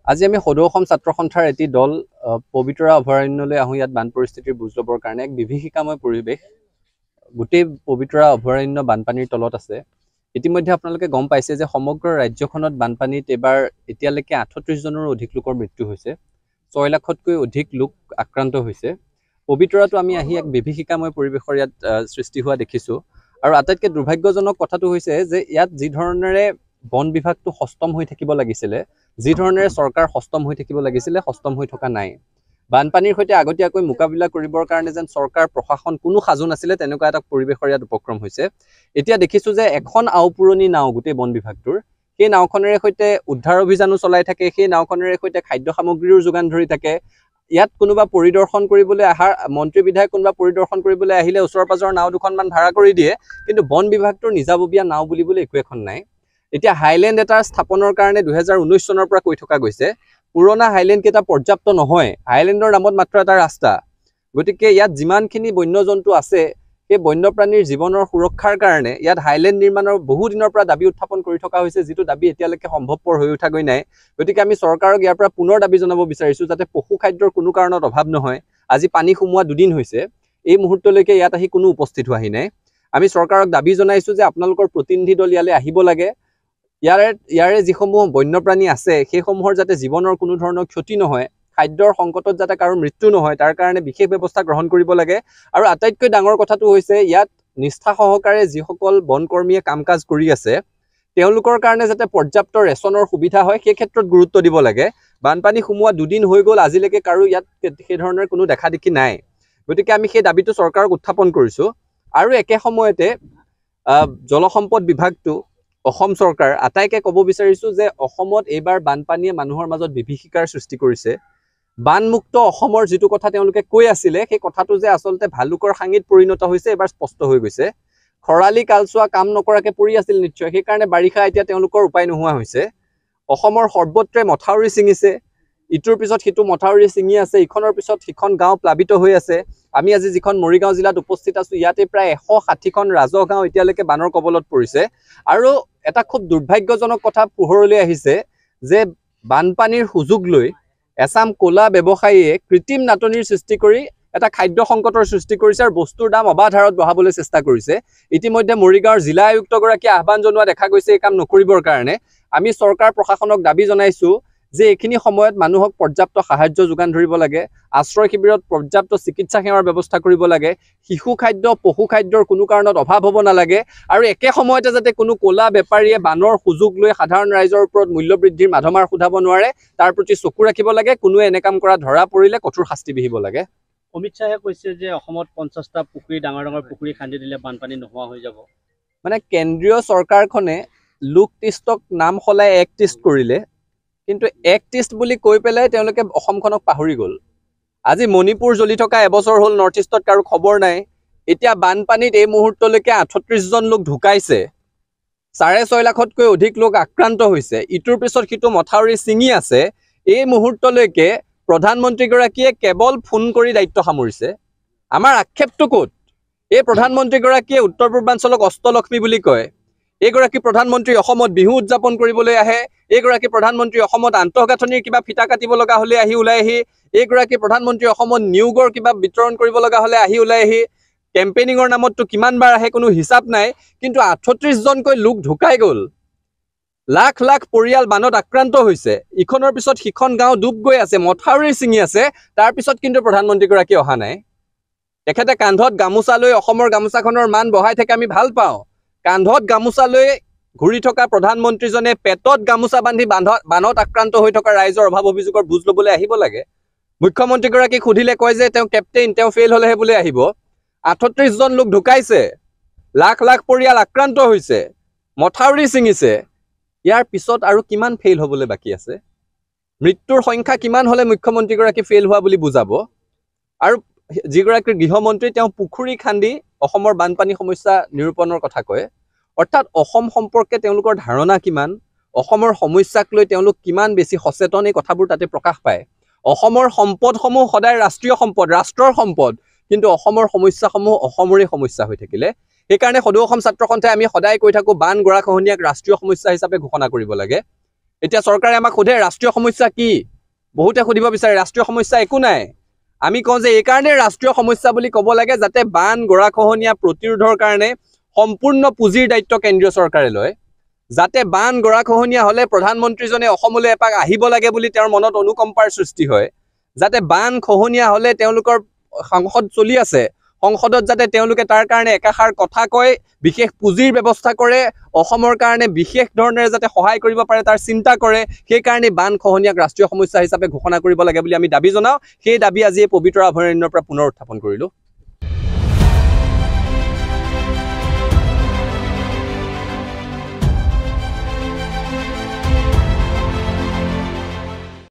আজি আমি সদৌ অসম ছাত্ৰ সন্থাৰ এটি দল পবিতৰা অভয়াৰণ্যলৈ আহোঁ। ইয়াত বান পৰিস্থিতিৰ বুজ ল'বৰ কাৰণে এক বিভীষিকাময় পৰিৱেশ। গোটেই পবিতৰা অভয়াৰণ্য বানপানীৰ তলত আছে। ইতিমধ্যে আপোনালোকে গম পাইছে যে সমগ্ৰ ৰাজ্যখনত বানপানীত এবাৰ এতিয়ালৈকে ৩৮ জনৰো অধিক লোকৰ মৃত্যু হৈছে। ৬ লাখতকৈ অধিক লোক আক্ৰান্ত হৈছে। পবিতৰাটো আমি আহি এক বিভীষিকাময় পৰিৱেশৰ ইয়াত সৃষ্টি হোৱা দেখিছোঁ। আৰু আটাইতকৈ দুৰ্ভাগ্যজনক কথাটো হৈছে যে ইয়াত যি ধৰণেৰে বন বিভাগটো সষ্টম হৈ থাকিব লাগিছিলে, যি ধৰণেৰে চৰকাৰ সষ্টম হৈ থাকিব লাগিছিলে, সষ্টম হৈ থকা নাই। বানপানীৰ সৈতে আগতীয়াকৈ মোকাবিলা কৰিবৰ কাৰণে যেন চৰকাৰ প্ৰশাসন কোনো সাজু নাছিলে, তেনেকুৱা এটা পৰিৱেশৰ ইয়াত উপক্ৰম হৈছে। এতিয়া দেখিছোঁ যে এখন আওপুৰণি নাও গোটেই বন বিভাগটোৰ, সেই নাওখনেৰে সৈতে উদ্ধাৰ অভিযানো চলাই থাকে, সেই নাওখনেৰে সৈতে খাদ্য সামগ্ৰীৰো যোগান ধৰি থাকে। ইয়াত কোনোবা পৰিদৰ্শন কৰিবলৈ অহাৰ মন্ত্ৰী বিধায়ক কোনোবা পৰিদৰ্শন কৰিবলৈ আহিলে ওচৰ পাজৰৰ নাও দুখনমান ভাড়া কৰি দিয়ে, কিন্তু বন বিভাগটোৰ নিজাববীয়া নাও বুলিবলৈ একো এখন নাই। এতিয়া হাইলেণ্ড এটা স্থাপনৰ কাৰণে 2019 চনৰ পৰা কৈ থকা গৈছে। পুৰণা হাইলেণ্ড কেইটা পৰ্যাপ্ত নহয়, হাইলেণ্ডৰ নামত মাত্ৰ এটা ৰাস্তা। গতিকে ইয়াত যিমানখিনি বন্যজন্তু আছে, সেই বন্যপ্ৰাণীৰ জীৱনৰ সুৰক্ষাৰ কাৰণে ইয়াত হাইলেণ্ড নিৰ্মাণৰ বহু দিনৰ পৰা দাবী উত্থাপন কৰি থকা হৈছে, যিটো দাবী এতিয়ালৈকে সম্ভৱপৰ হৈ উঠাগৈ নাই। গতিকে আমি চৰকাৰক ইয়াৰ পৰা পুনৰ দাবী জনাব বিচাৰিছোঁ যাতে পশু খাদ্যৰ কোনো কাৰণত অভাৱ নহয়। আজি পানী সোমোৱা 2 দিন হৈছে, এই মুহূৰ্তলৈকে ইয়াত আহি কোনো উপস্থিত হোৱাহি নাই। আমি চৰকাৰক দাবী জনাইছোঁ যে আপোনালোকৰ প্ৰতিনিধি দল ইয়ালৈ আহিব লাগে। ইয়াৰে যিসমূহ বন্যপ্ৰাণী আছে সেইসমূহৰ যাতে জীৱনৰ কোনো ধৰণৰ ক্ষতি নহয়, খাদ্যৰ সংকটত যাতে কাৰো মৃত্যু নহয়, তাৰ কাৰণে বিশেষ ব্যৱস্থা গ্ৰহণ কৰিব লাগে। আৰু আটাইতকৈ ডাঙৰ কথাটো হৈছে ইয়াত নিষ্ঠা সহকাৰে যিসকল বনকৰ্মীয়ে কাম কাজ কৰি আছে, তেওঁলোকৰ কাৰণে যাতে পৰ্যাপ্ত ৰেচনৰ সুবিধা হয়, সেই ক্ষেত্ৰত গুৰুত্ব দিব লাগে। বানপানী সোমোৱা 2 দিন হৈ গ'ল, আজিলৈকে কাৰো ইয়াত সেই ধৰণৰ কোনো দেখা দেখি নাই। গতিকে আমি সেই দাবীটো চৰকাৰক উত্থাপন কৰিছোঁ। আৰু একে সময়তে জলসম্পদ বিভাগটো, অসম চৰকাৰ আটাইকে ক'ব বিচাৰিছোঁ যে অসমত এইবাৰ বানপানীয়ে মানুহৰ মাজত বিভীষিকাৰ সৃষ্টি কৰিছে। বানমুক্ত অসমৰ যিটো কথা তেওঁলোকে কৈ আছিলে, সেই কথাটো যে আচলতে ভালুকৰ সাঙিত পৰিণত হৈছে এবাৰ স্পষ্ট হৈ গৈছে। খৰালি কালচোৱা কাম নকৰাকে পৰি আছিল নিশ্চয়, সেইকাৰণে বাৰিষা এতিয়া তেওঁলোকৰ উপায় নোহোৱা হৈছে। অসমৰ সৰ্বত্ৰে মথাউৰি ছিঙিছে, ইটোৰ পিছত সিটো মথাউৰি ছিঙি আছে, ইখনৰ পিছত সিখন গাঁও প্লাবিত হৈ আছে। আমি আজি যিখন মৰিগাঁও জিলাত উপস্থিত আছোঁ, ইয়াতে প্ৰায় 160খন ৰাজহ গাঁও এতিয়ালৈকে বানৰ কবলত পৰিছে। আৰু এটা খুব দুৰ্ভাগ্যজনক কথা পোহৰলৈ আহিছে যে বানপানীৰ সুযোগ লৈ এছাম ক'লা ব্যৱসায়ীয়ে কৃত্ৰিম নাটনিৰ সৃষ্টি কৰি এটা খাদ্য সংকটৰ সৃষ্টি কৰিছে আৰু বস্তুৰ দাম অবাধ হাৰত বঢ়াবলৈ চেষ্টা কৰিছে। ইতিমধ্যে মৰিগাঁৱৰ জিলা আয়ুক্তগৰাকীয়ে আহ্বান জনোৱা দেখা গৈছে এই কাম নকৰিবৰ কাৰণে। আমি চৰকাৰ প্ৰশাসনক দাবী জনাইছোঁ যে এইখিনি সময়ত মানুহক পৰ্যাপ্ত সাহায্য যোগান ধৰিব লাগে, আশ্ৰয় শিবিৰত পৰ্যাপ্ত চিকিৎসা সেৱাৰ ব্যৱস্থা কৰিব লাগে, শিশু খাদ্য পশু খাদ্যৰ কোনো কাৰণত অভাৱ হ'ব নালাগে। আৰু একে সময়তে যাতে কোনো ক'লা বেপাৰীয়ে বানৰ সুযোগ লৈ সাধাৰণ ৰাইজৰ ওপৰত মূল্য বৃদ্ধিৰ মাধমাৰ সোধাব নোৱাৰে, তাৰ প্ৰতি চকু ৰাখিব লাগে। কোনোৱে এনে কাম কৰা ধৰা পৰিলে কঠোৰ শাস্তি বিহিব লাগে। অমিত শ্বাহে কৈছে যে অসমত 50টা পুখুৰী, ডাঙৰ ডাঙৰ পুখুৰী খান্দি দিলে বানপানী নোহোৱা হৈ যাব। মানে কেন্দ্ৰীয় চৰকাৰখনে লুক টিষ্টক নাম সলাই এক টিষ্ট কৰিলে, কিন্তু এক টিষ্ট বুলি কৈ পেলাই তেওঁলোকে অসমখনক পাহৰি গ'ল। আজি মণিপুৰ জ্বলি থকা এবছৰ হ'ল, নৰ্থ ইষ্টত কাৰো খবৰ নাই। এতিয়া বানপানীত এই মুহূৰ্তলৈকে 38 জন লোক ঢুকাইছে, 6.5 লাখতকৈ অধিক লোক আক্ৰান্ত হৈছে, ইটোৰ পিছত সিটো মথাউৰি ছিঙি আছে। এই মুহূৰ্তলৈকে প্ৰধানমন্ত্ৰীগৰাকীয়ে কেৱল ফোন কৰি দায়িত্ব সামৰিছে। আমাৰ আক্ষেপটো ক'ত? এই প্ৰধানমন্ত্ৰীগৰাকীয়ে উত্তৰ পূৰ্বাঞ্চলক অষ্টলক্ষ্মী বুলি কয়। এইগৰাকী প্ৰধানমন্ত্ৰী অসমত বিহু উদযাপন কৰিবলৈ আহে, এইগৰাকী প্ৰধানমন্ত্ৰী অসমত আন্তঃগাঁথনিৰ কিবা ফিটা কাটিব লগা হ'লে ওলাই আহি, এইগৰাকী প্ৰধানমন্ত্ৰী অসমত নিয়োগৰ কিবা বিতৰণ কৰিব লগা হ'লে ওলাই আহি, কেম্পেইনিঙৰ নামততো কিমানবাৰ আহে কোনো হিচাপ নাই। কিন্তু 38 জনকৈ লোক ঢুকাই গ'ল, লাখ লাখ পৰিয়াল বানত আক্ৰান্ত হৈছে, ইখনৰ পিছত সিখন গাঁও ডুব গৈ আছে, মথাউৰি ছিঙি আছে, তাৰপিছত কিন্তু প্ৰধানমন্ত্ৰীগৰাকী অহা নাই। তেখেতে কান্ধত গামোচা লৈ অসমৰ গামোচাখনৰ মান বঢ়াই থাকে, আমি ভাল পাওঁ। কান্ধত গামোচা লৈ ঘূৰি থকা প্ৰধানমন্ত্ৰীজনে পেটত গামোচা বান্ধি বানত আক্ৰান্ত হৈ থকা ৰাইজৰ অভাৱ অভিযোগৰ বুজ ল'বলৈ আহিব লাগে। মুখ্যমন্ত্ৰীগৰাকীক সুধিলে কয় যে তেওঁ কেপ্টেইন, তেওঁ ফেইল হ'লেহে বোলে আহিব। 38 জন লোক ঢুকাইছে, লাখ লাখ পৰিয়াল আক্ৰান্ত হৈছে, মথাউৰি ছিঙিছে। ইয়াৰ পিছত আৰু কিমান ফেইল হ'বলৈ বাকী আছে? মৃত্যুৰ সংখ্যা কিমান হ'লে মুখ্যমন্ত্ৰীগৰাকী ফেইল হোৱা বুলি বুজাব? আৰু যিগৰাকী গৃহমন্ত্ৰী, তেওঁ পুখুৰী খান্দি অসমৰ বানপানী সমস্যা নিৰূপণৰ কথা কয়। অৰ্থাৎ অসম সম্পৰ্কে তেওঁলোকৰ ধাৰণা কিমান, অসমৰ সমস্যাক লৈ তেওঁলোক কিমান বেছি সচেতন, এই কথাবোৰ তাতে প্ৰকাশ পায়। অসমৰ সম্পদসমূহ সদায় ৰাষ্ট্ৰীয় সম্পদ, ৰাষ্ট্ৰৰ সম্পদ, কিন্তু অসমৰ সমস্যাসমূহ অসমৰে সমস্যা হৈ থাকিলে। সেইকাৰণে সদৌ অসম ছাত্ৰ সন্থাই আমি সদায় কৈ থাকোঁ, বান গৰাখহনীয়াক ৰাষ্ট্ৰীয় সমস্যা হিচাপে ঘোষণা কৰিব লাগে। এতিয়া চৰকাৰে আমাক সোধে ৰাষ্ট্ৰীয় সমস্যা কি, বহুতে সুধিব বিচাৰে ৰাষ্ট্ৰীয় সমস্যা একো নাই। আমি কওঁ যে এইকাৰণে ৰাষ্ট্ৰীয় সমস্যা বুলি ক'ব লাগে যাতে বান গৰাখহনীয়া প্ৰতিৰোধৰ কাৰণে সম্পূৰ্ণ পুঁজিৰ দায়িত্ব কেন্দ্ৰীয় চৰকাৰে লয়, যাতে বান গৰাখহনীয়া হ'লে প্ৰধানমন্ত্ৰীজনে অসমলৈ এপাক আহিব লাগে বুলি তেওঁৰ মনত অনুকম্পাৰ সৃষ্টি হয়, যাতে বান খহনীয়া হ'লে তেওঁলোকৰ সংসদ চলি আছে, সংসদত যাতে তেওঁলোকে তাৰ কাৰণে একাষাৰ কথা কয়, বিশেষ পুঁজিৰ ব্যৱস্থা কৰে, অসমৰ কাৰণে বিশেষ ধৰণেৰে যাতে সহায় কৰিব পাৰে তাৰ চিন্তা কৰে, সেইকাৰণে বান খহনীয়াক ৰাষ্ট্ৰীয় সমস্যা হিচাপে ঘোষণা কৰিব লাগে বুলি আমি দাবী জনাওঁ। সেই দাবী আজি এই পবিতৰা অভয়াৰণ্যৰ পৰা পুনৰ উত্থাপন কৰিলোঁ।